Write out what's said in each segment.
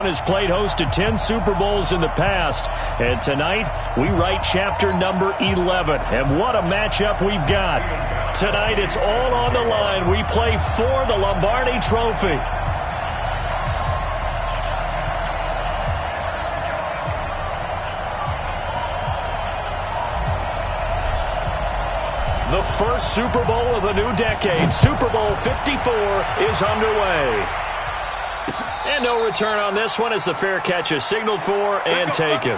Has played host to 10 Super Bowls in the past, and tonight we write chapter number 11. And what a matchup we've got. Tonight it's all on the line. We play for the Lombardi Trophy. The first Super Bowl of the new decade, Super Bowl 54, is underway. And no return on this one as the fair catch is signaled for and taken.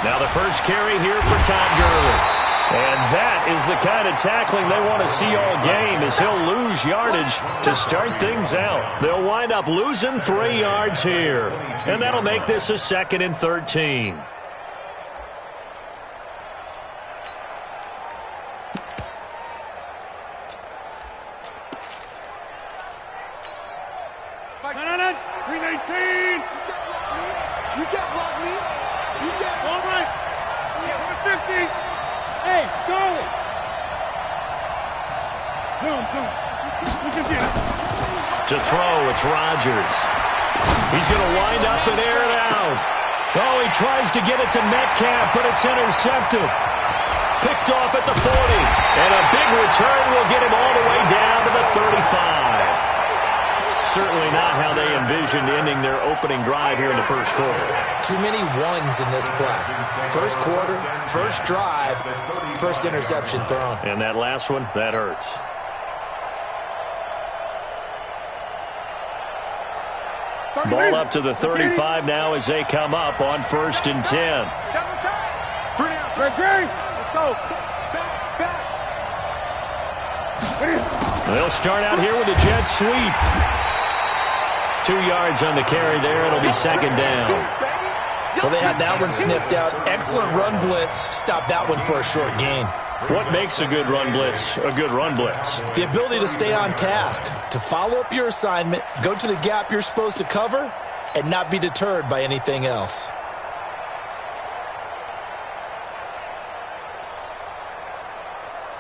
Now the first carry here for Todd Gurley. And that is the kind of tackling they want to see all game, as he'll lose yardage to start things out. They'll wind up losing 3 yards here. And that'll make this a 2nd and 13. To throw, it's Rodgers. He's going to wind up and air it out. Oh, he tries to get it to Metcalf, but it's intercepted. Picked off at the 40. And a big return will get him all the way down to the 35. Certainly not how they envisioned ending their opening drive here in the first quarter. Too many ones in this play. First quarter, first drive, first interception thrown. And that last one, that hurts. Ball up to the 35 now as they come up on 1st and 10. Let's go. They'll start out here with a jet sweep. 2 yards on the carry there. It'll be 2nd down. Well, they had that one sniffed out. Excellent run blitz. Stop that one for a short gain. What makes a good run blitz a good run blitz? The ability to stay on task, to follow up your assignment, go to the gap you're supposed to cover, and not be deterred by anything else.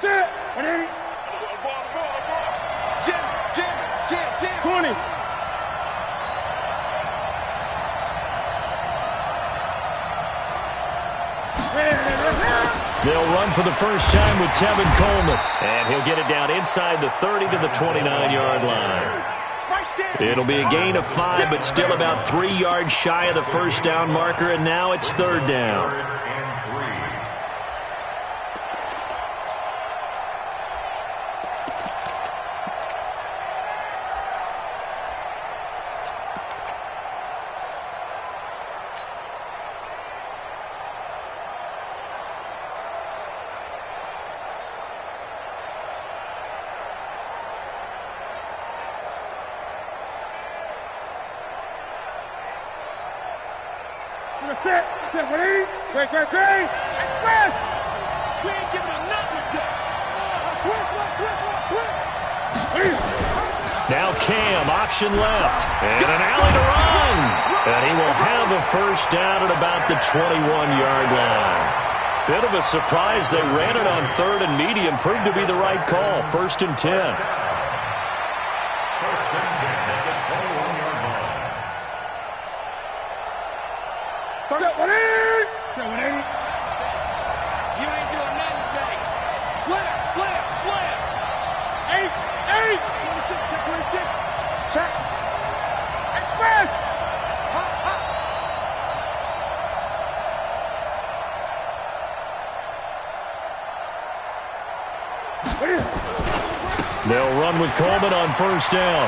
Sit. 20. They'll run for the first time with Tevin Coleman. And he'll get it down inside the 30 to the 29-yard line. It'll be a gain of 5, but still about 3 yards shy of the first down marker, and now it's 3rd down. Sit. Great. We ain't giving him nothing to switch. Now Cam, option left, and an alley to run. And he will have a first down at about the 21-yard line. Bit of a surprise. They ran it on 3rd and medium. Proved to be the right call. 1st and 10. Step 180. Step 180. You ain't doing nothing today. Slam, slam, slam. 8, 8. 26, check 26. Check. Express. Hop, hop. They'll run with Coleman on first down.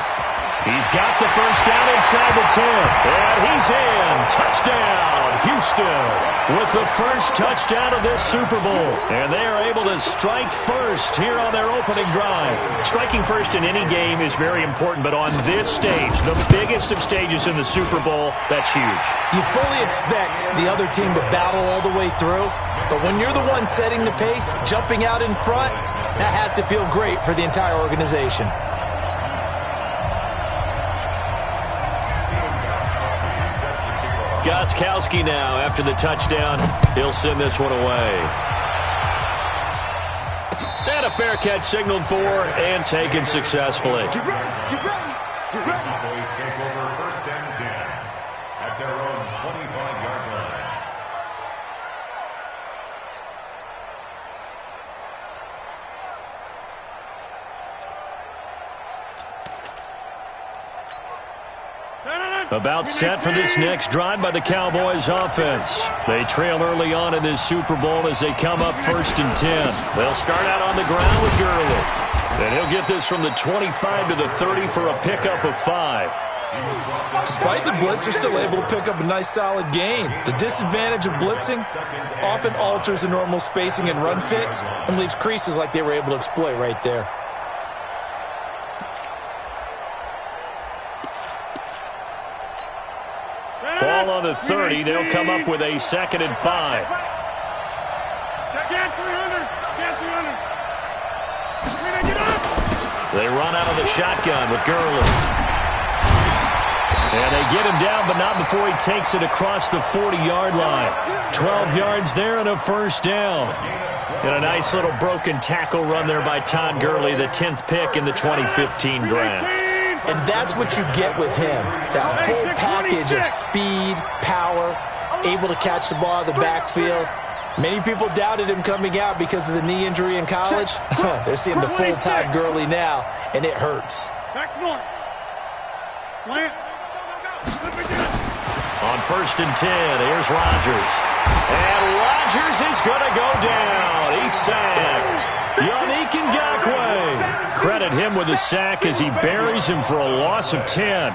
He's got the first down inside the 10. And he's in. Touchdown, Houston, with the first touchdown of this Super Bowl. And they are able to strike first here on their opening drive. Striking first in any game is very important, but on this stage, the biggest of stages in the Super Bowl, that's huge. You fully expect the other team to battle all the way through, but when you're the one setting the pace, jumping out in front, that has to feel great for the entire organization. Gostkowski now after the touchdown. He'll send this one away. And a fair catch signaled for and taken successfully. Get ready, get ready, get ready. Cowboys take over first and 10 at their own 25-yard line. About set for this next drive by the Cowboys offense. They trail early on in this Super Bowl as they come up first and 10. They'll start out on the ground with Gurley. And he'll get this from the 25 to the 30 for a pickup of 5. Despite the blitz, they're still able to pick up a nice solid gain. The disadvantage of blitzing often alters the normal spacing and run fits and leaves creases like they were able to exploit right there. Ball on the 30. They'll come up with a 2nd and 5. Check in 300. Get 300. Get up. They run out of the shotgun with Gurley. And they get him down, but not before he takes it across the 40-yard line. 12 yards there and a first down. And a nice little broken tackle run there by Todd Gurley, the 10th pick in the 2015 draft. And that's what you get with him. That full package of speed, power, able to catch the ball out of the backfield. Many people doubted him coming out because of the knee injury in college. They're seeing the full Todd Gurley now, and it hurts. Back north. Plant. On first and 10, here's Rodgers. And Rodgers is going to go down. He's sacked. Yannick Ngakoue. Credit him with a sack as he buries him for a loss of 10.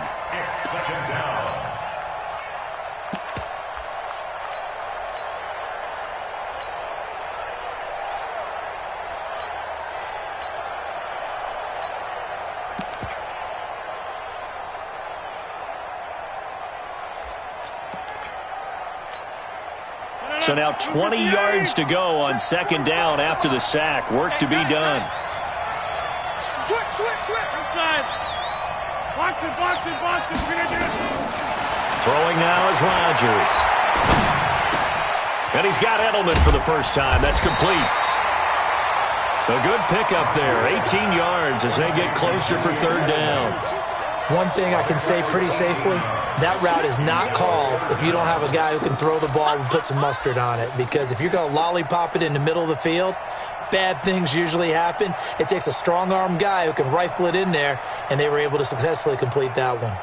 So now 20 yards to go on 2nd down after the sack. Work to be done. Switch, switch, switch. Inside. Box it, box it, box it. Throwing now is Rodgers. And he's got Edelman for the first time. That's complete. A good pickup there. 18 yards as they get closer for 3rd down. One thing I can say pretty safely, that route is not called if you don't have a guy who can throw the ball and put some mustard on it. Because if you're going to lollipop it in the middle of the field, bad things usually happen. It takes a strong-arm guy who can rifle it in there, and they were able to successfully complete that one.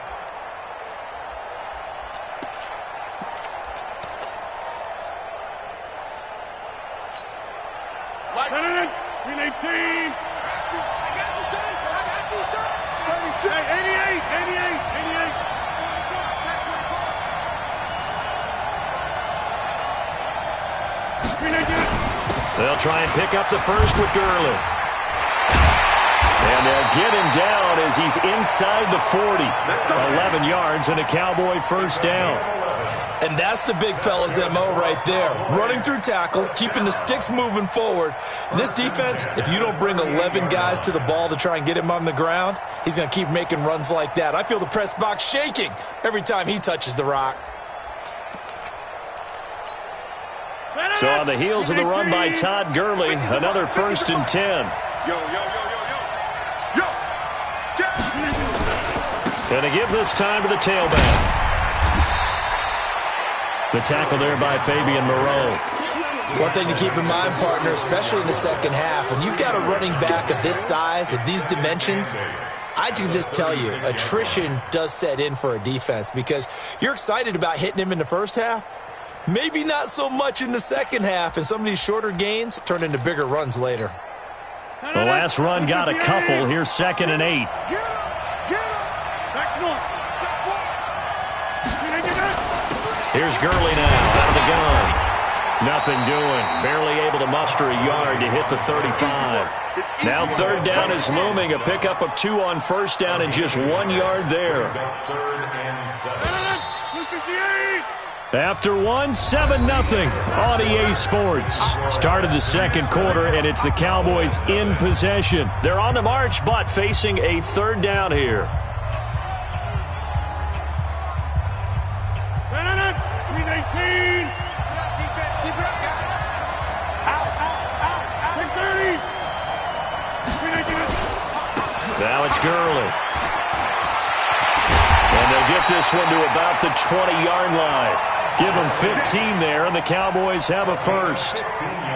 Lieutenant, 318. I got you, son. I got you, son. 88, 88, 88. They'll try and pick up the first with Gurley. And they'll get him down as he's inside the 40. 11 yards and a Cowboy first down. And that's the big fella's MO right there. Running through tackles, keeping the sticks moving forward. This defense, if you don't bring 11 guys to the ball to try and get him on the ground, he's going to keep making runs like that. I feel the press box shaking every time he touches the rock. So on the heels of the run by Todd Gurley, another 1st and 10. Yo, yo, yo, yo, yo. Yo. Going to give this time to the tailback. The tackle there by Fabian Moreau. One thing to keep in mind, partner, especially in the second half, when you've got a running back of this size, of these dimensions, I can just tell you, attrition does set in for a defense because you're excited about hitting him in the first half, maybe not so much in the second half, and some of these shorter gains turn into bigger runs later. The last run got a couple. Here's 2nd and 8. Here's Gurley now out of the gun. Nothing doing. Barely able to muster a yard to hit the 35. Now 3rd down is looming. A pickup of 2 on 1st down and just 1 yard there. After 1, 7-0 on EA Sports. Started the second quarter, and it's the Cowboys in possession. They're on the march, but facing a 3rd down here. Now it's Gurley. And they'll get this one to about the 20-yard line. Give them 15 there, and the Cowboys have a first.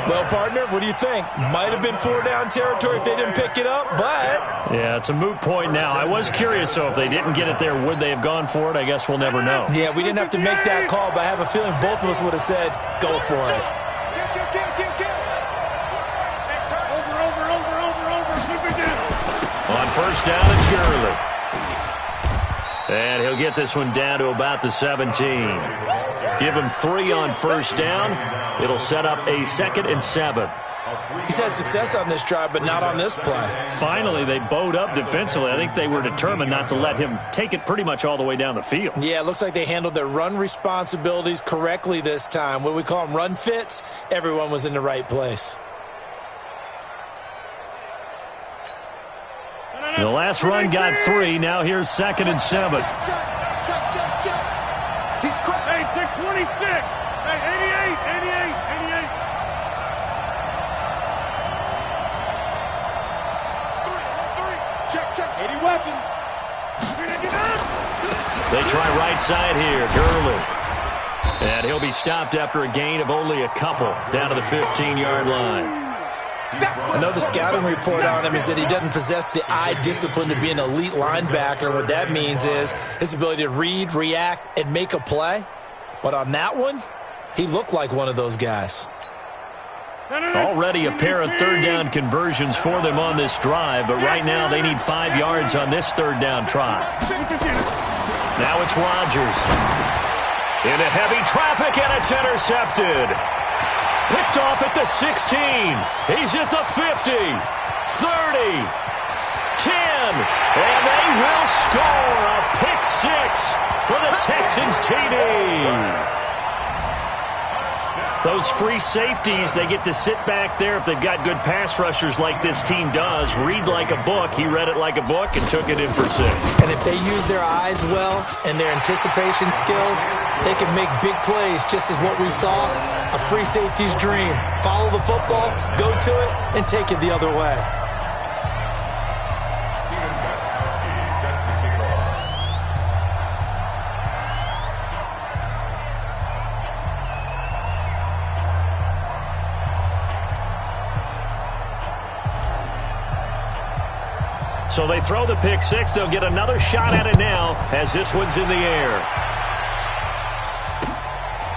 Well, partner, what do you think? Might have been 4-down territory if they didn't pick it up, but... Yeah, it's a moot point now. I was curious, so if they didn't get it there, would they have gone for it? I guess we'll never know. Yeah, we didn't have to make that call, but I have a feeling both of us would have said, go for it. On 1st down, it's Gurley. And he'll get this one down to about the 17. Give him 3 on 1st down. It'll set up a 2nd and 7. He's had success on this drive, but not on this play. Finally, they bowed up defensively. I think they were determined not to let him take it pretty much all the way down the field. Yeah, it looks like they handled their run responsibilities correctly this time. What we call them run fits, everyone was in the right place. The last run got 3. Now here's 2nd and 7. Check. He's cracked. Hey, check 26. Hey, 88. Check. 80 weapons. They try right side here. Gurley. And he'll be stopped after a gain of only a couple down to the 15-yard line. I know the scouting report on him is that he doesn't possess the eye discipline to be an elite linebacker. What that means is his ability to read, react, and make a play. But on that one, he looked like one of those guys. Already a pair of 3rd down conversions for them on this drive, but right now they need 5 yards on this 3rd down try. Now it's Rodgers. Into heavy traffic, and it's intercepted. Picked off at the 16. He's at the 50, 30, 10, and they will score a pick 6 for the Texans TD. Those free safeties, they get to sit back there if they've got good pass rushers like this team does. Read like a book. He read it like a book and took it in for 6. And if they use their eyes well and their anticipation skills, they can make big plays, just as what we saw, a free safety's dream. Follow the football, go to it, and take it the other way. So they throw the pick 6. They'll get another shot at it now as this one's in the air.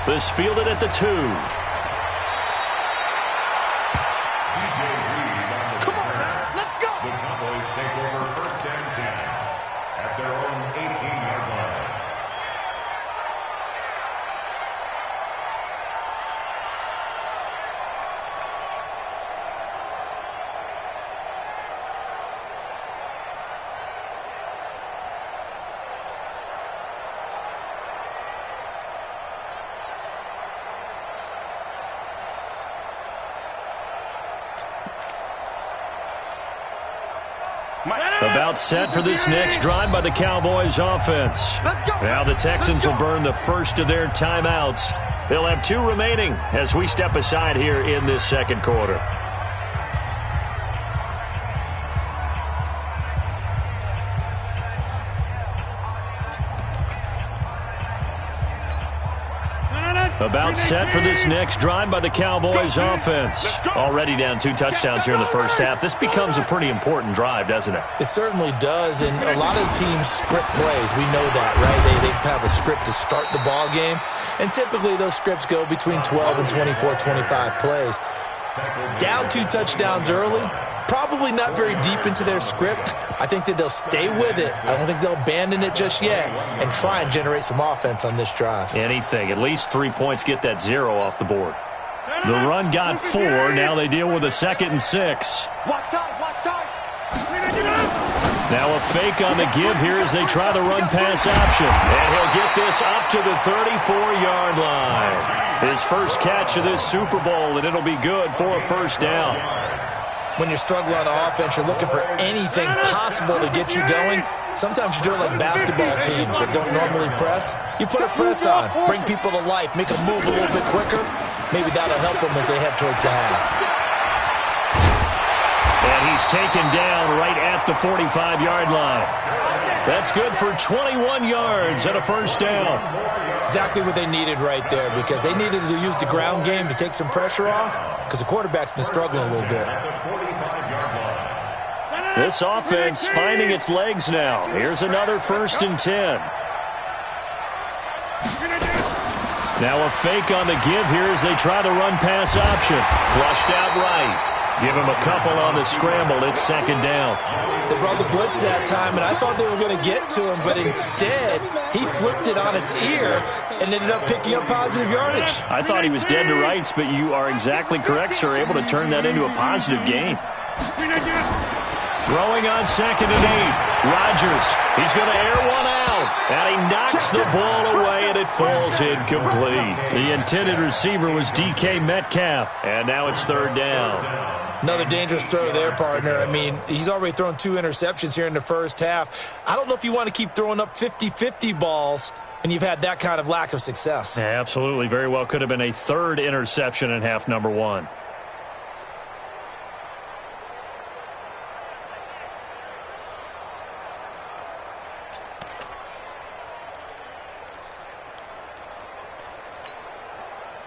This fielded at the 2. Come on now, let's go. The Cowboys take over 1st and 10 at their own 18-yard line. About set for this next drive by the Cowboys offense. Now the Texans will burn the first of their timeouts. They'll have 2 remaining as we step aside here in this second quarter. About set for this next drive by the Cowboys offense. Already down 2 touchdowns here in the first half. This becomes a pretty important drive, doesn't it? It certainly does, and a lot of teams script plays. We know that, right? They have a script to start the ball game, and typically those scripts go between 12 and 24, 25 plays. Down 2 touchdowns early, probably not very deep into their script. I think that they'll stay with it. I don't think they'll abandon it just yet and try and generate some offense on this drive. Anything. At least 3 points get that 0 off the board. The run got 4. Now they deal with a 2nd and 6. Watch time. Now a fake on the give here as they try the run-pass option. And he'll get this up to the 34-yard line. His first catch of this Super Bowl, and it'll be good for a first down. When you're struggling on offense, you're looking for anything possible to get you going. Sometimes you do it like basketball teams that don't normally press. You put a press on, bring people to life, make them move a little bit quicker. Maybe that'll help them as they head towards the half. And he's taken down right at the 45-yard line. That's good for 21 yards and a first down. Exactly what they needed right there, because they needed to use the ground game to take some pressure off, because the quarterback's been struggling a little bit. This offense finding its legs now. Here's another 1st and 10. Now a fake on the give here as they try the run-pass option. Flushed out right. Give him a couple on the scramble. It's 2nd down. They brought the blitz that time, and I thought they were going to get to him, but instead he flipped it on its ear and ended up picking up positive yardage. I thought he was dead to rights, but you are exactly correct, sir. Able to turn that into a positive gain. Throwing on 2nd and 8. Rodgers, he's going to air one out, and he knocks the ball away, and it falls incomplete. The intended receiver was DK Metcalf, and now it's 3rd down. Another dangerous throw there, partner. I mean, he's already thrown 2 interceptions here in the first half. I don't know if you want to keep throwing up 50-50 balls when you've had that kind of lack of success. Yeah, absolutely. Very well could have been a 3rd interception in half number 1.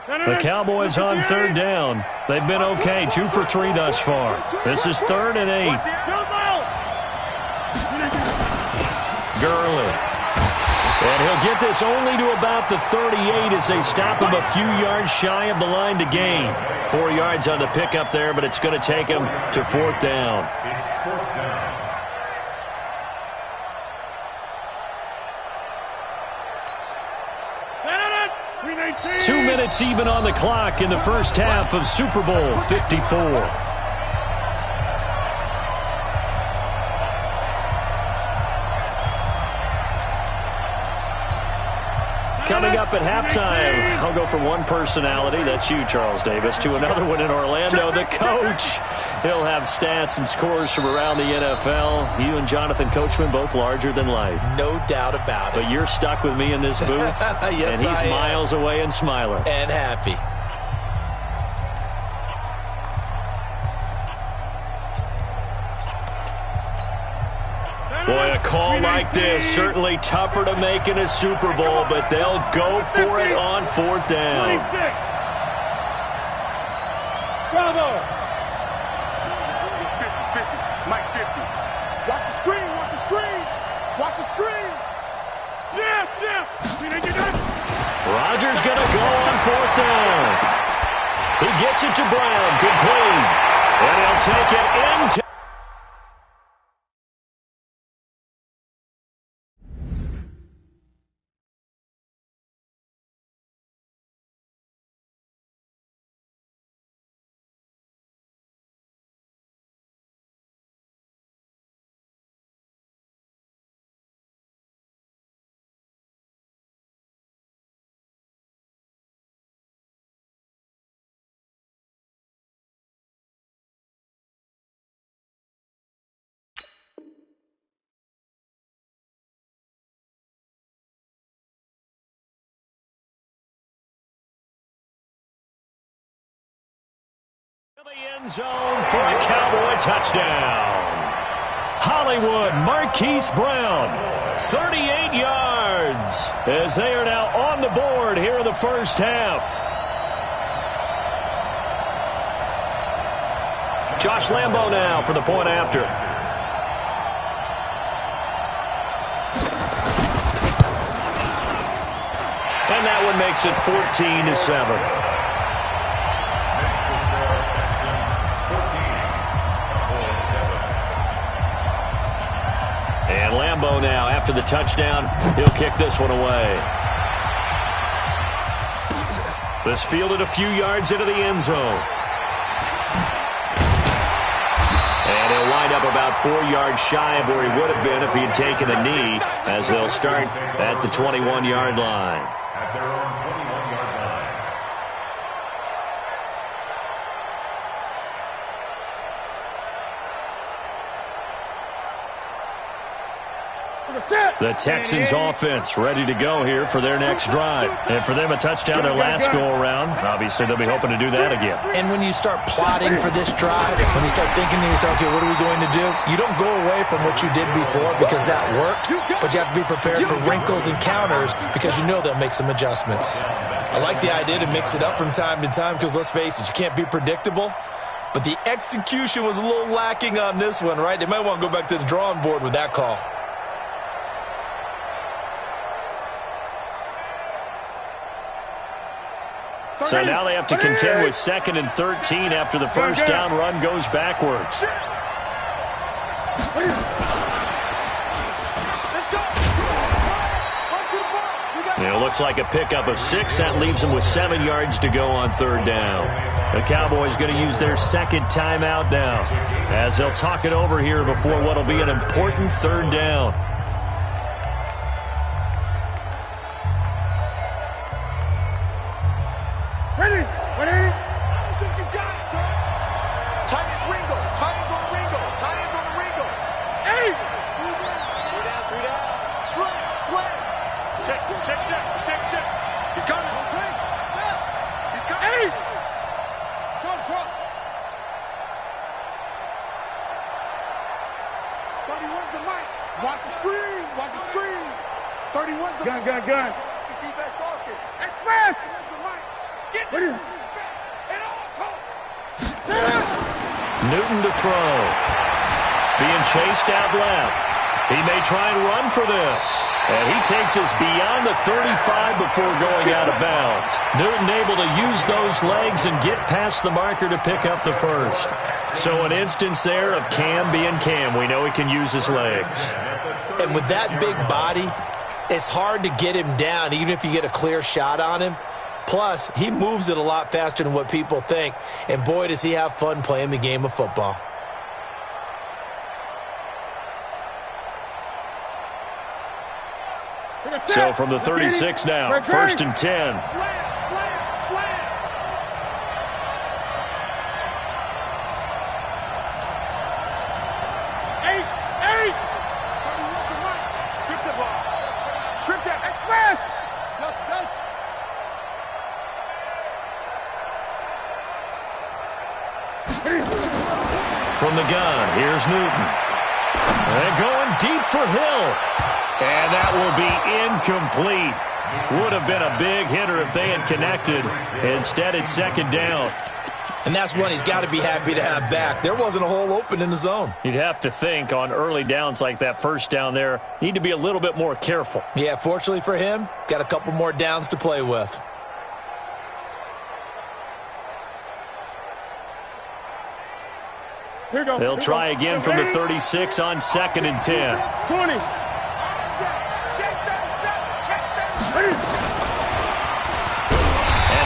The Cowboys on 3rd down. They've been okay, 2 for 3 thus far. This is 3rd and 8. Gurley. And he'll get this only to about the 38 as they stop him a few yards shy of the line to gain. 4 yards on the pickup there, but it's going to take him to 4th down. 2 minutes even on the clock in the first half of Super Bowl 54. Coming up at halftime, I'll go from one personality, that's you, Charles Davis, to another one in Orlando, the coach. He'll have stats and scores from around the NFL. You and Jonathan Coachman both larger than life. No doubt about it. But you're stuck with me in this booth, yes, and he's miles away and smiling. And happy. Boy, a call like this, certainly tougher to make in a Super Bowl, but they'll go for it on 4th down. Bravo! 50, Mike 50. Watch the screen, watch the screen! Watch the screen! Yeah! Rodgers going to go on 4th down. He gets it to Brown, complete. And he'll take it into... the end zone for a Cowboy touchdown. Hollywood Marquise Brown 38 yards as they are now on the board here in the first half. Josh Lambo now for the point after. And that one makes it 14-7. And Lambo now, after the touchdown, he'll kick this one away. This fielded a few yards into the end zone. And he'll wind up about 4 yards shy of where he would have been if he had taken a knee, as they'll start at the 21-yard line. At their own 21-yard line. The Texans offense ready to go here for their next drive. And for them, a touchdown their last go-around. Obviously, they'll be hoping to do that again. And when you start plotting for this drive, when you start thinking to yourself, okay, what are we going to do? You don't go away from what you did before because that worked, but you have to be prepared for wrinkles and counters because you know they'll make some adjustments. I like the idea to mix it up from time to time because, let's face it, you can't be predictable. But the execution was a little lacking on this one, right? They might want to go back to the drawing board with that call. So now they have to contend with 2nd and 13 after the first down run goes backwards. It looks like a pickup of 6. That leaves them with 7 yards to go on 3rd down. The Cowboys going to use their 2nd timeout now, as they'll talk it over here before what will be an important 3rd down. Ready? 180? I don't think you got it, son. Tight as Ringo. Tight as on Ringo. Tight as on Ringo. 8. 3 down. Slam. Check. He's got it. He's got it. 8. Trump. 31's the mic. Watch the screen. 31's the mic. Gun. It's the best office. Express. Newton to throw. Being chased out left. He may try and run for this. And he takes us beyond the 35 before going out of bounds. Newton able to use those legs and get past the marker to pick up the first. So an instance there of Cam being Cam. We know he can use his legs. And with that big body, it's hard to get him down, even if you get a clear shot on him. Plus, he moves it a lot faster than what people think. And boy, does he have fun playing the game of football. So from the 36 now, 1st and 10. Slam. 8. Strip the ball. Strip that. Express. Dutch. From the gun, here's Newton. And going deep for Hill. And that will be incomplete. Would have been a big hitter if they had connected. Instead, it's 2nd down. And that's one he's got to be happy to have back. There wasn't a hole open in the zone. You'd have to think on early downs like that first down there, need to be a little bit more careful. Yeah, fortunately for him, got a couple more downs to play with. They'll try again from the 36 on 2nd and 10. 20. And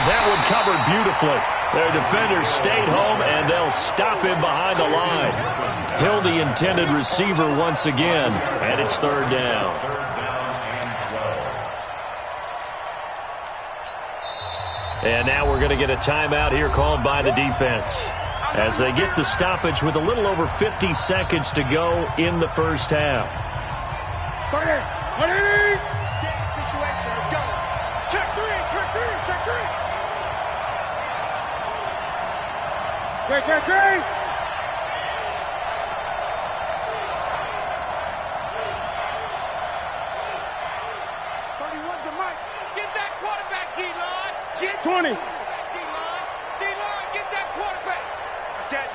that one covered beautifully. Their defenders stayed home, and they'll stop him behind the line. Hill, the intended receiver once again, and it's 3rd down. And now we're going to get a timeout here called by the defense, as they get the stoppage with a little over 50 seconds to go in the first half. Situation, let's go. Check three. Great. 20. D-line, get that quarterback. Watch that.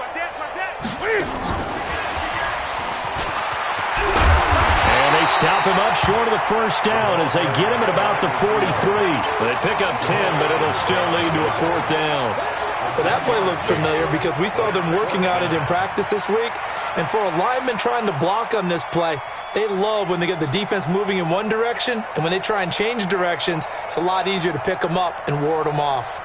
And they stop him up short of the first down as they get him at about the 43. They pick up 10, but it'll still lead to a fourth down. Well, that play looks familiar because we saw them working on it in practice this week. And for a lineman trying to block on this play, they love when they get the defense moving in one direction. And when they try and change directions, it's a lot easier to pick them up and ward them off.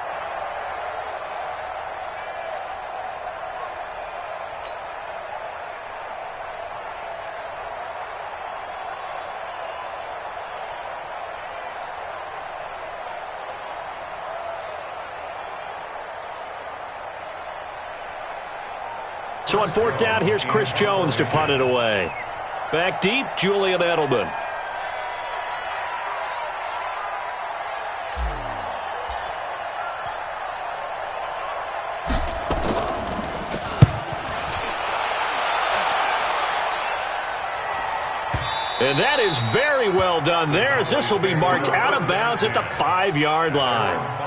So on fourth down, here's Chris Jones to punt it away. Back deep, Julian Edelman. And that is very well done there, as this will be marked out of bounds at the 5-yard line.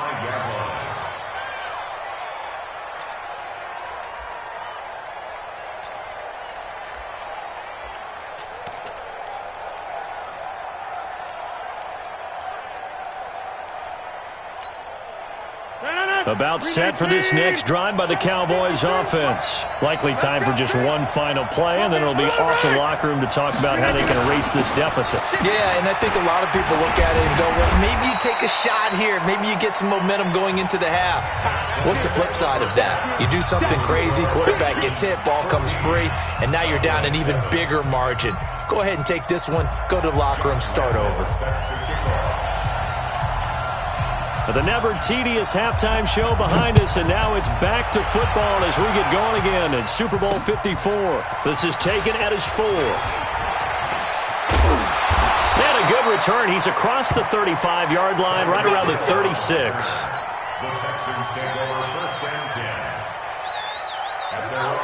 About set for this next drive by the Cowboys offense. Likely time for just one final play, and then it'll be off to the locker room to talk about how they can erase this deficit. Yeah, and I think a lot of people look at it and go, well, maybe you take a shot here. Maybe you get some momentum going into the half. What's the flip side of that? You do something crazy, quarterback gets hit, ball comes free, and now you're down an even bigger margin. Go ahead and take this one, go to the locker room, start over. The never tedious halftime show behind us, and now it's back to football as we get going again in Super Bowl 54. This is taken at his 4. And a good return. He's across the 35-yard line, right around the 36. The Texans take over first and 10.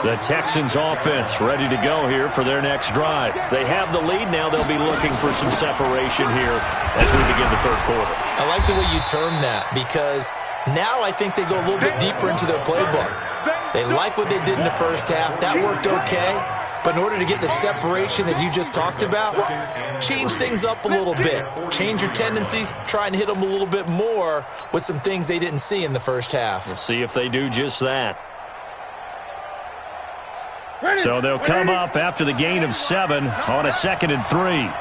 The Texans offense ready to go here for their next drive. They have the lead now. They'll be looking for some separation here as we begin the third quarter. I like the way you term that because now I think they go a little bit deeper into their playbook. They like what they did in the first half. That worked okay. But in order to get the separation that you just talked about, change things up a little bit. Change your tendencies. Try and hit them a little bit more with some things they didn't see in the first half. We'll see if they do just that. So they'll come up after the gain of 7 on a 2nd and 3.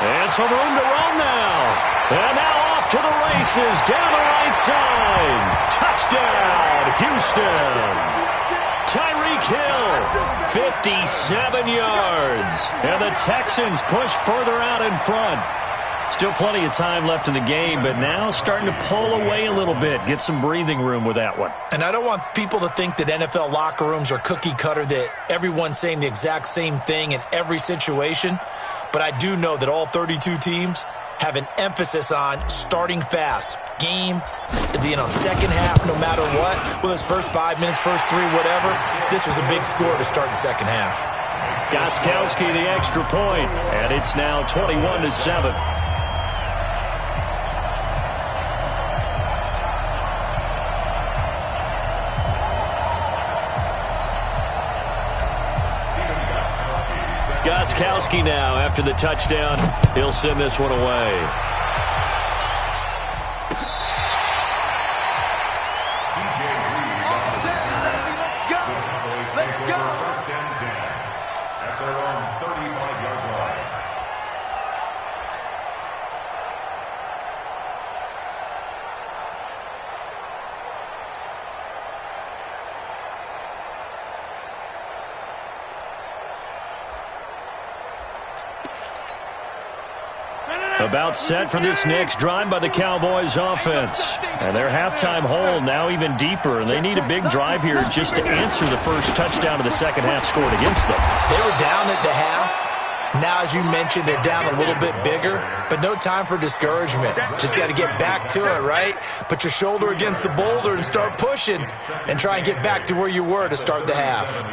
And some room to run now. And now off to the races down the right side. Touchdown, Houston. Tyreek Hill, 57 yards. And the Texans push further out in front. Still plenty of time left in the game, but now starting to pull away a little bit. Get some breathing room with that one. And I don't want people to think that NFL locker rooms are cookie cutter, that everyone's saying the exact same thing in every situation. But I do know that all 32 teams have an emphasis on starting fast. Game, second half, no matter what. Whether it's first 5 minutes, first 3, whatever. This was a big score to start the second half. Gostkowski the extra point, and it's now 21-7. Gostkowski now, after the touchdown, he'll send this one away. About set for this next drive by the Cowboys offense. And their halftime hole now even deeper, and they need a big drive here just to answer the first touchdown of the second half scored against them. They were down at the half. Now, as you mentioned, they're down a little bit bigger, but no time for discouragement. Just got to get back to it, right? Put your shoulder against the boulder and start pushing and try and get back to where you were to start the half.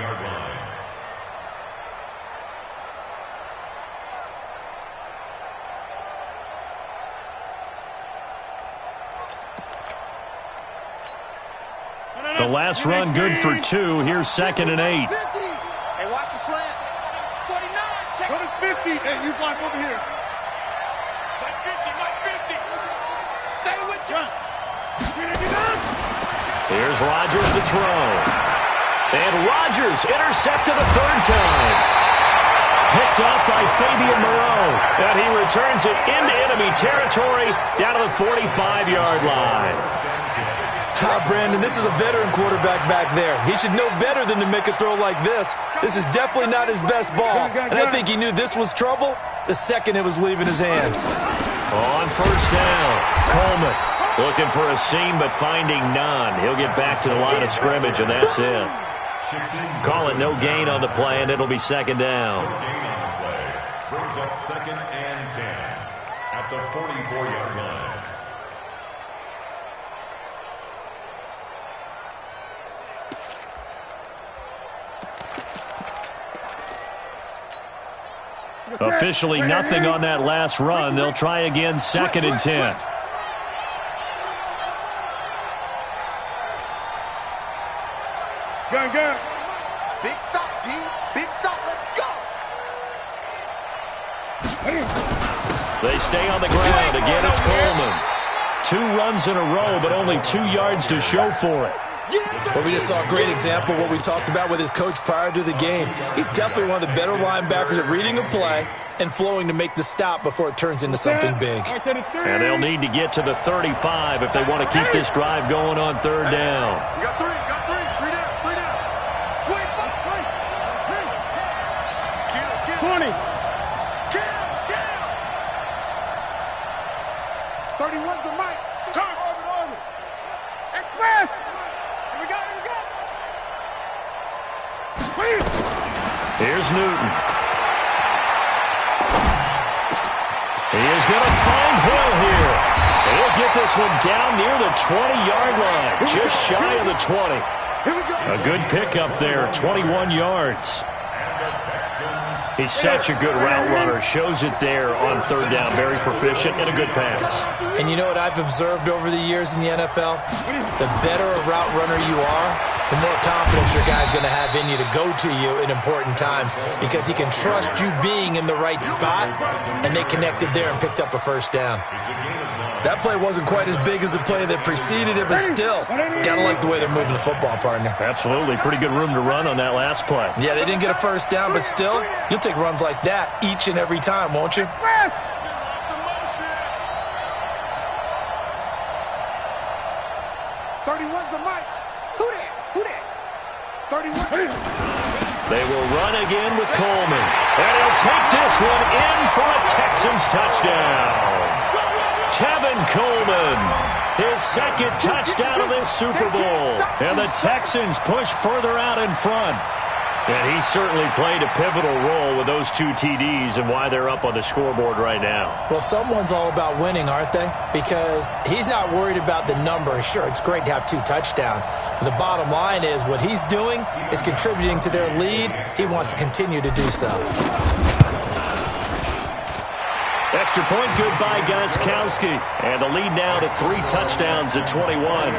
The last run good for 2. Here's 2nd and 8. Hey, watch the slant. 49. Go to 50. Hey, you block over here. Mike 50. Mike 50. Stay with you. Here's Rodgers to throw. And Rodgers intercepted a 3rd time. Picked up by Fabian Moreau. And he returns it into enemy territory down to the 45-yard line. Brandon, this is a veteran quarterback back there. He should know better than to make a throw like this. This is definitely not his best ball. And I think he knew this was trouble the second it was leaving his hand. On 1st down, Coleman looking for a seam but finding none. He'll get back to the line of scrimmage, and that's it. Call it no gain on the play, and it'll be 2nd down. Brings up 2nd and 10 at the 44-yard line. Officially nothing on that last run. They'll try again, 2nd and 10. Gun. Big stop, D. Big stop. Let's go. They stay on the ground. Again, it's Coleman. 2 runs in a row, but only 2 yards to show for it. Well, we just saw a great example of what we talked about with his coach prior to the game. He's definitely one of the better linebackers at reading a play and flowing to make the stop before it turns into something big. And they'll need to get to the 35 if they want to keep this drive going on 3rd down. You got 3. Got 3. 3 down. 3 down. 20. Kill. 31's the mic. Come. Orbit. Express. Here we go. Here's Newton. He is going to find Hill here. He'll get this one down near the 20-yard line, just shy of the 20. A good pickup there, 21 yards. He's such a good route runner. Shows it there on 3rd down. Very proficient and a good pass. And you know what I've observed over the years in the NFL? The better a route runner you are, the more confidence your guy's going to have in you to go to you in important times because he can trust you being in the right spot, and they connected there and picked up a 1st down. That play wasn't quite as big as the play that preceded it, but still, got to like the way they're moving the football, partner. Absolutely. Pretty good room to run on that last play. Yeah, they didn't get a 1st down, but still, you'll take runs like that each and every time, won't you? 31's the mic. Who that? 31. They will run again with Coleman. And he'll take this one in for a Texans touchdown. Tevin Coleman, his 2nd touchdown of this Super Bowl. And the Texans push further out in front. And he certainly played a pivotal role with those 2 TDs and why they're up on the scoreboard right now. Well, someone's all about winning, aren't they? Because he's not worried about the number. Sure, it's great to have 2 touchdowns. But the bottom line is what he's doing is contributing to their lead. He wants to continue to do so. Extra point good by K.Sull. And the lead now to 3 touchdowns at 21.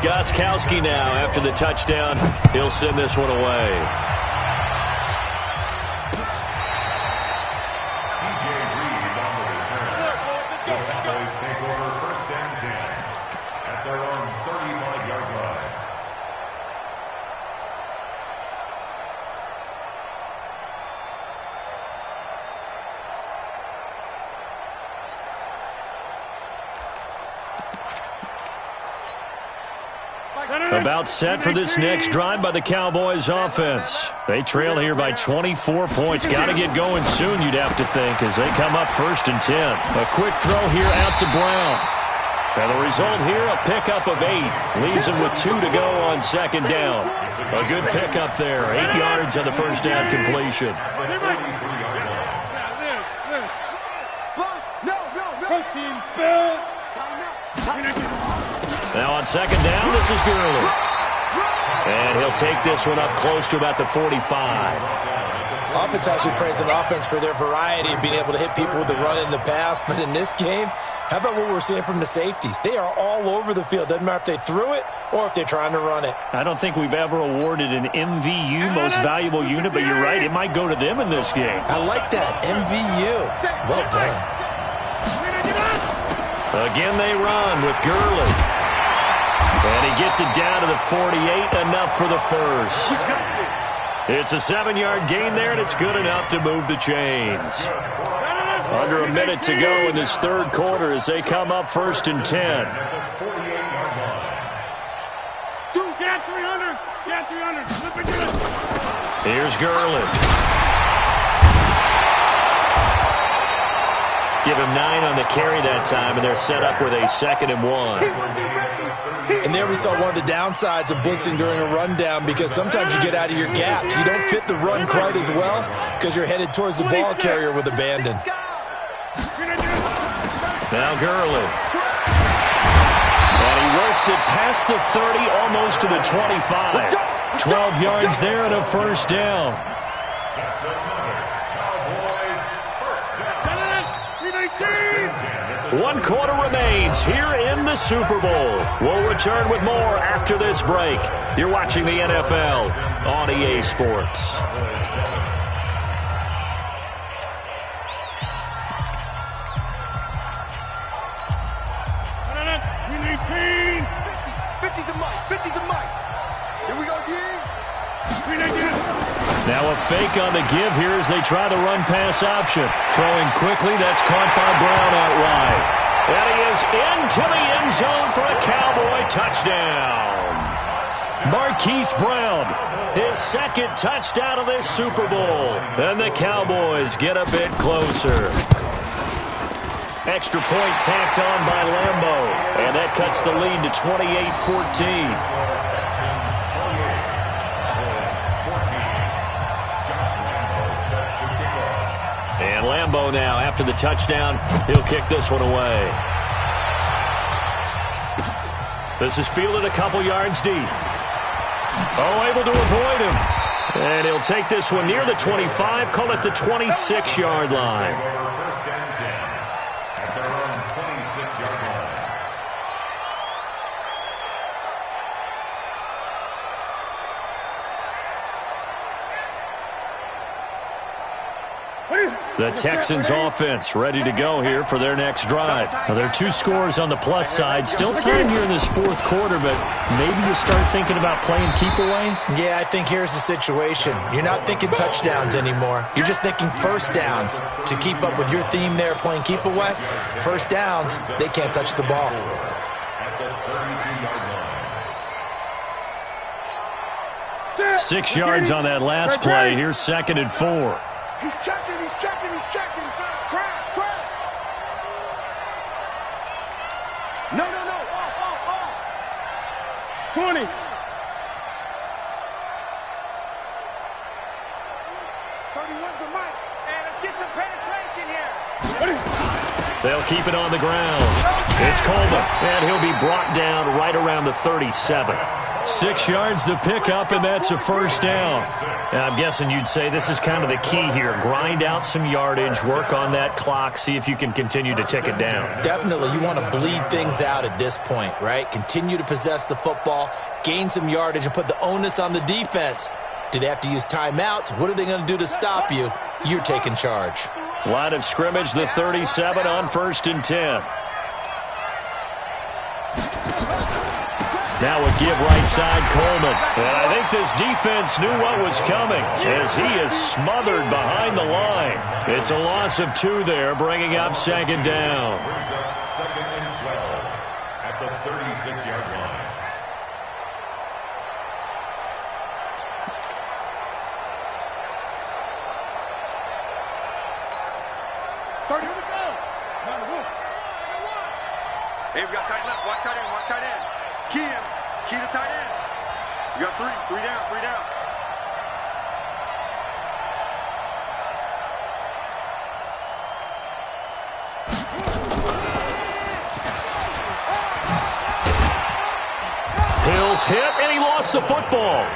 K.Sull now, after the touchdown, he'll send this one away. The Cowboys take over 1st and 10 at their own 35-yard line. About set for this next drive by the Cowboys offense. They trail here by 24 points. Got to get going soon, you'd have to think, as they come up 1st and 10. A quick throw here out to Brown. And the result here, a pickup of 8. Leaves him with 2 to go on 2nd down. A good pickup there. 8 yards on the 1st down completion. Now on 2nd down, this is Gurley. And he'll take this one up close to about the 45. Offense actually praised an offense for their variety of being able to hit people with the run in the pass. But in this game, how about what we're seeing from the safeties? They are all over the field. Doesn't matter if they threw it or if they're trying to run it. I don't think we've ever awarded an MVU, most valuable unit, but you're right, it might go to them in this game. I like that, MVU. Well done. Again they run with Gurley. And he gets it down to the 48, enough for the first. It's a 7-yard gain there, and it's good enough to move the chains. Under a minute to go in this 3rd quarter as they come up 1st and 10. Here's Gurley. Give him 9 on the carry that time, and they're set up with a 2nd and 1. And there we saw one of the downsides of blitzing during a rundown, because sometimes you get out of your gaps. You don't fit the run quite as well because you're headed towards the ball carrier with abandon. Now Gurley. And he works it past the 30, almost to the 25. 12 yards there and a 1st down. One quarter remains here in the Super Bowl. We'll return with more after this break. You're watching the NFL on EA Sports. Now a fake on the give here as they try the run-pass option. Throwing quickly, that's caught by Brown out wide. And he is into the end zone for a Cowboy touchdown. Marquise Brown, his 2nd touchdown of this Super Bowl. And the Cowboys get a bit closer. Extra point tacked on by Lambo. And that cuts the lead to 28-14. And Lambo now, after the touchdown, he'll kick this one away. This is fielded a couple yards deep. Oh, able to avoid him. And he'll take this one near the 25, call it the 26-yard line. The Texans offense ready to go here for their next drive. Now, there are 2 scores on the plus side. Still time here in this 4th quarter, but maybe you start thinking about playing keep away? Yeah, I think here's the situation. You're not thinking touchdowns anymore. You're just thinking 1st downs. To keep up with your theme there, playing keep away, 1st downs, they can't touch the ball. 6 yards on that last play. Here's 2nd and 4. He's checking, he's checking, he's checking. Crash, crash. No, off. 20. The mic. Hey, let's get some penetration here. They'll keep it on the ground. It's Coleman, and he'll be brought down right around the 37. 6 yards the pickup, and that's a 1st down. And I'm guessing you'd say this is kind of the key here. Grind out some yardage, work on that clock, see if you can continue to tick it down. Definitely. You want to bleed things out at this point, right? Continue to possess the football, gain some yardage, and put the onus on the defense. Do they have to use timeouts? What are they going to do to stop you? You're taking charge. Line of scrimmage, the 37 on 1st and 10. Now a give right side, Coleman. And I think this defense knew what was coming as he is smothered behind the line. It's a loss of 2 there, bringing up 2nd down. 2nd and 12 at the 36-yard line. 30, here we go. Hey, we got tight left. Watch tight end. Watch tight end. Key him. Key the tight end. You got three. Three down. Three down. Hill's hit, and he lost the football.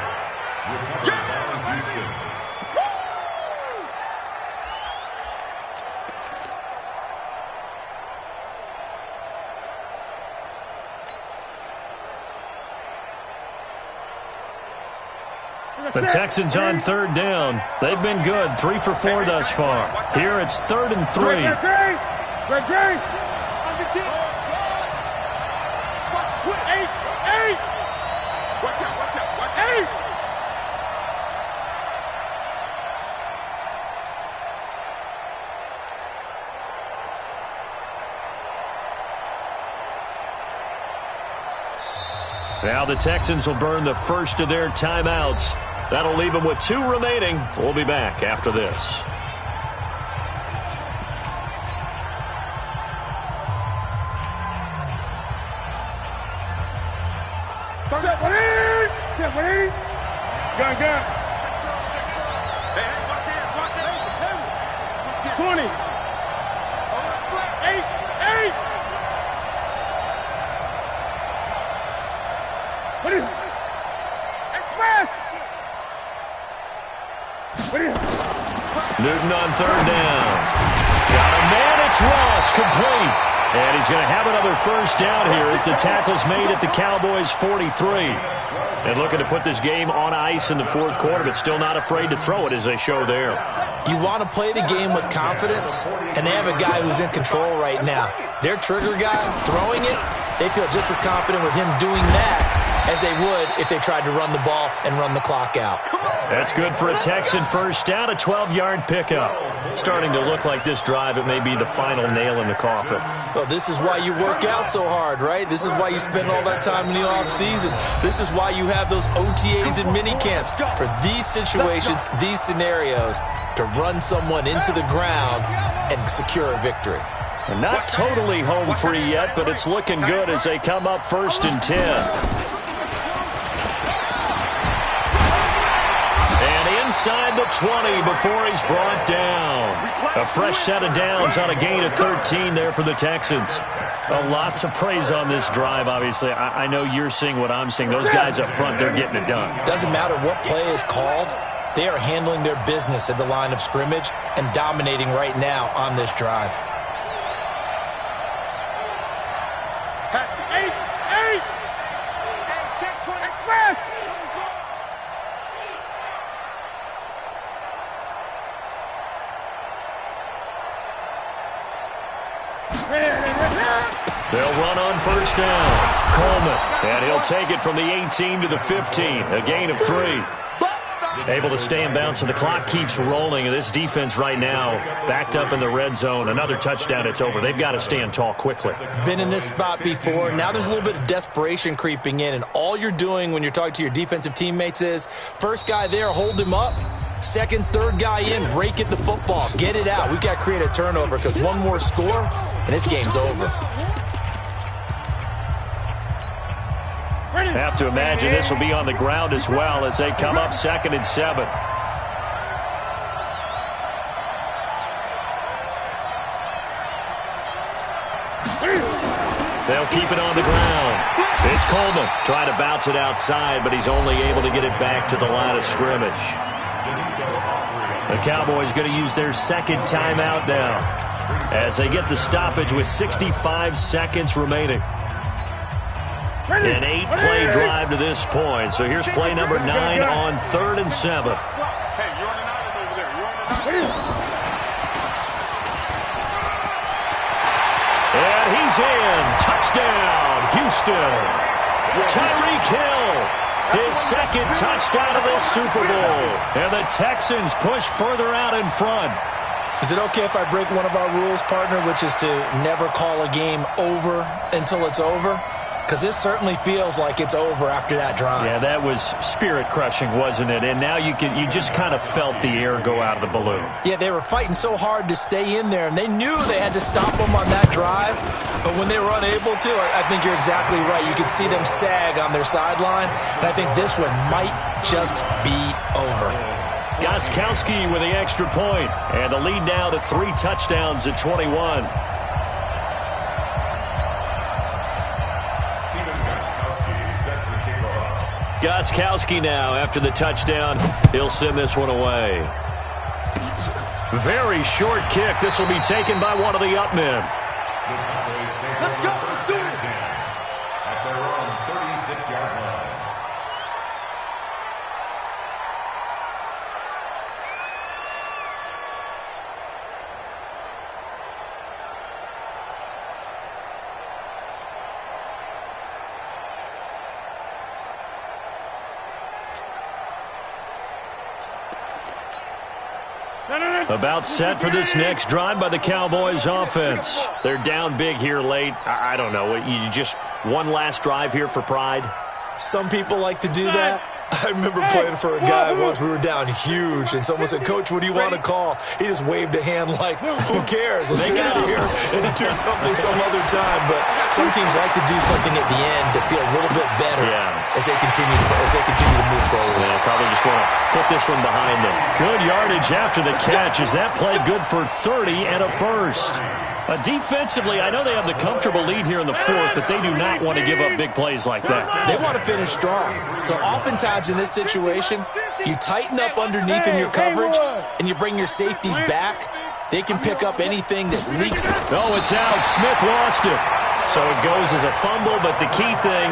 The Texans on third down. They've been good, 3 for 4 thus far. Here it's 3rd and 3. Great. Watch out. Watch out. Now the Texans will burn the first of their timeouts. That'll leave them with 2 remaining. We'll be back after this. Start that one in. Gun. Hey, watch it. 20. 8. What is it? Express. Newton on third down. Got a man, it's Ross, complete. And he's going to have another first down here as the tackle's made at the Cowboys' 43. And looking to put this game on ice in the fourth quarter, but still not afraid to throw it as they show there. You want to play the game with confidence, and they have a guy who's in control right now. Their trigger guy, throwing it, they feel just as confident with him doing that as they would if they tried to run the ball and run the clock out. That's good for a Texan first down, a 12-yard pickup. Starting to look like this drive, it may be the final nail in the coffin. Well, this is why you work out so hard, right? This is why you spend all that time in the offseason. This is why you have those OTAs and mini camps. For these situations, these scenarios, to run someone into the ground and secure a victory. Not totally home free yet, but it's looking good as they come up 1st and 10. Inside the 20 before he's brought down. A fresh set of downs on a gain of 13 there for the Texans. A lot to praise on this drive, obviously. I know you're seeing what I'm seeing. Those guys up front, they're getting it done. Doesn't matter what play is called. They are handling their business at the line of scrimmage and dominating right now on this drive. They'll run on first down. Coleman, and he'll take it from the 18 to the 15. A gain of 3. Able to stay in bounds, so the clock keeps rolling. And this defense right now backed up in the red zone. Another touchdown, it's over. They've got to stand tall quickly. Been in this spot before. Now there's a little bit of desperation creeping in. And all you're doing when you're talking to your defensive teammates is, first guy there, hold him up. Second, third guy in, rake at the football. Get it out. We've got to create a turnover because one more score, and this game's over. Have to imagine this will be on the ground as well as they come up 2nd and 7. They'll keep it on the ground. It's Coleman trying to bounce it outside, but he's only able to get it back to the line of scrimmage. The Cowboys going to use their 2nd timeout now as they get the stoppage with 65 seconds remaining. An 8-play drive to this point. So here's play number 9 on 3rd and 7. Hey, you're on the 9 over there. You're on the 9. And he's in. Touchdown, Houston. Tyreek Hill, his 2nd touchdown of this Super Bowl. And the Texans push further out in front. Is it okay if I break one of our rules, partner, which is to never call a game over until it's over? because this certainly feels like it's over after that drive. Yeah, that was spirit-crushing, wasn't it? And now you just kind of felt the air go out of the balloon. Yeah, they were fighting so hard to stay in there, and they knew they had to stop them on that drive. But when they were unable to, I think you're exactly right. You could see them sag on their sideline, and I think this one might just be over. K.Sull with the extra point, and the lead now to 3 touchdowns at 21. K.Sull now after the touchdown. He'll send this one away. Very short kick. This will be taken by one of the up men. Let's go. Let's do it. At their own 36-yard line. About set for this next drive by the Cowboys offense. They're down big here late. I don't know. You just one last drive here for pride? Some people like to do that. I remember playing for a guy once. We were down huge, and someone said, "Coach, what do you want to call?" He just waved a hand like, "Who cares? Let's get out of here and do something some other time." But some teams like to do something at the end to feel a little bit better as they continue to move forward. Yeah, probably just want to put this one behind them. Good yardage after the catch. Is that play good for 30 and a first? Defensively, I know they have the comfortable lead here in the fourth, but they do not want to give up big plays like that. They want to finish strong. So oftentimes in this situation, you tighten up underneath in your coverage, and you bring your safeties back. They can pick up anything that leaks. Oh, it's out. Smith lost it. So it goes as a fumble, but the key thing,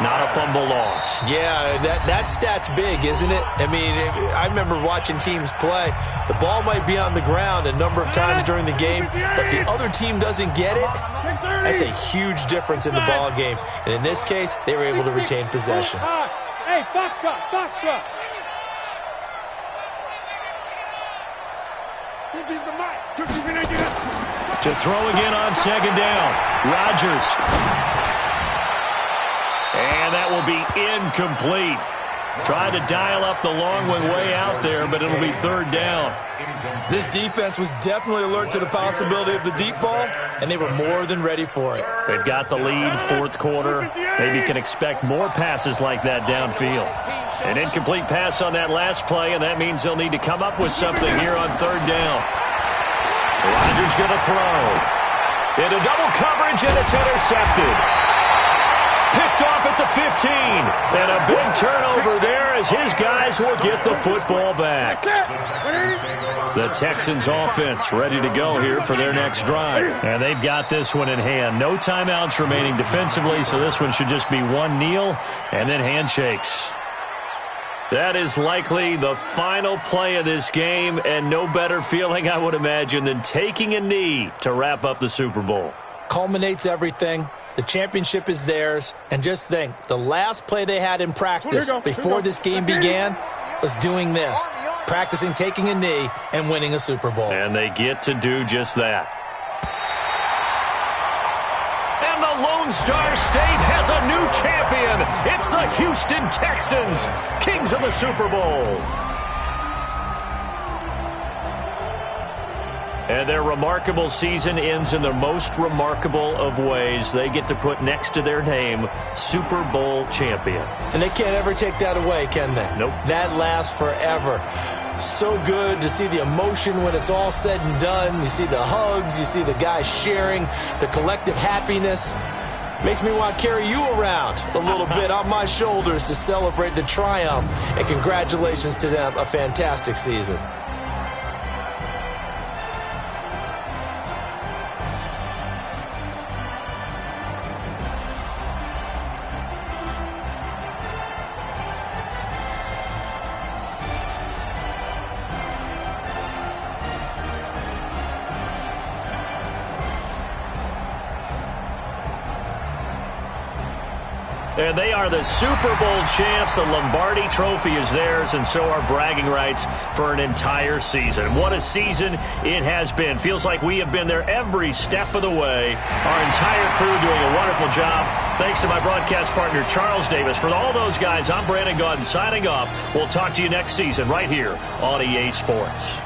not a fumble loss. Yeah, that stat's big, isn't it? I mean, I remember watching teams play. The ball might be on the ground a number of times during the game, but the other team doesn't get it. That's a huge difference in the ball game. And in this case, they were able to retain possession. Hey, Foxtrot, Foxtrot. To throw again on second down. Rodgers. And that will be incomplete. Tried to dial up the long one way out there, but it'll be third down. This defense was definitely alert to the possibility of the deep ball, and they were more than ready for it. They've got the lead, fourth quarter. Maybe can expect more passes like that downfield. An incomplete pass on that last play, and that means they'll need to come up with something here on third down. Rodgers going to throw. Into double coverage, and it's intercepted. Picked off at the 15. And a big turnover there as his guys will get the football back. The Texans offense ready to go here for their next drive. And they've got this one in hand. No timeouts remaining defensively, so this one should just be one kneel and then handshakes. That is likely the final play of this game, and no better feeling, I would imagine, than taking a knee to wrap up the Super Bowl. Culminates everything. The championship is theirs. And just think, the last play they had in practice before this game began was doing this, practicing taking a knee and winning a Super Bowl. And they get to do just that. And the Lone Star State has a new champion. It's the Houston Texans, kings of the Super Bowl. And their remarkable season ends in the most remarkable of ways. They get to put next to their name, Super Bowl champion. And they can't ever take that away, can they? Nope. That lasts forever. So good to see the emotion when it's all said and done. You see the hugs. You see the guys sharing, the collective happiness. Makes me want to carry you around a little bit on my shoulders to celebrate the triumph. And congratulations to them. A fantastic season. And they are the Super Bowl champs. The Lombardi Trophy is theirs, and so are bragging rights for an entire season. What a season it has been. Feels like we have been there every step of the way. Our entire crew doing a wonderful job. Thanks to my broadcast partner, Charles Davis. For all those guys, I'm Brandon Gaudin signing off. We'll talk to you next season right here on EA Sports.